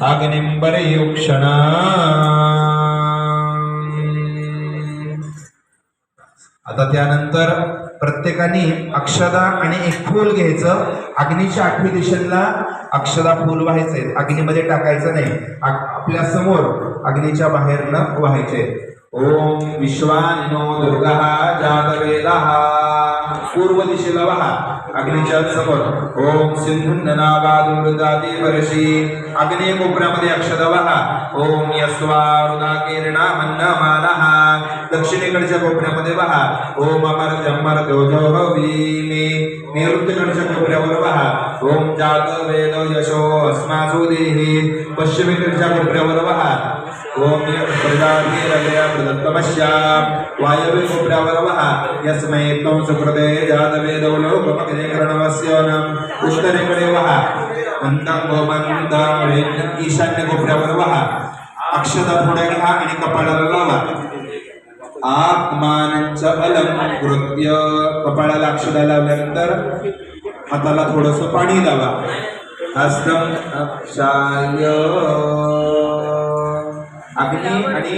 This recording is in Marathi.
अग्निंबरयुक्षणा आता त्यानंतर प्रत्येकाने अक्षदा आणि एक फूल घ्यायचं. अग्नीच्या 8वी दिशेला अक्षदा फूल व्हायचे, अग्नीमध्ये टाकायचं नाही, आपल्या समोर अग्नीच्या बाहेर न व्हायचे. ओम विश्वानिनो दुर्गः जातवेदः पूर्व दिशेला वहा अग्नीच्या समोर. ओम सिंधुन्ननागादुर्दाती वर्षी अग्नी कोपऱ्यामध्ये अक्षदा वहा. ओम यस्वारुदाकीर्णामन्नमानः दक्षिणेकडच्या कोपऱ्यामध्ये वहा. ओम अमरजमरदोजोहवीमि नैऋत्यकडच्या कोपऱ्यावर वहा. ओम जातवेद यशो अस्मासु देहि पश्चिमेकडच्या कोपऱ्यावर वहा. ओम प्रजापतिरलय प्रदत्तमस्या वायव्य कोपऱ्यावर वहा. यस्मै त्वं सुकृते जातवेदो लोकमग्निकरणवस्योनम उत्तरेकडे वहा. अंतं गोमंतं ईशान्य कोपऱ्यावर वहा. अक्षता थोड्या घ्या आणि कपाळाला लावा. आत्मानंच अलंकृत्य कपाळाला अक्षता लावल्यानंतर हाताला थोडस पाणी लावा. हस्तम अक्षाय अग्नी आणि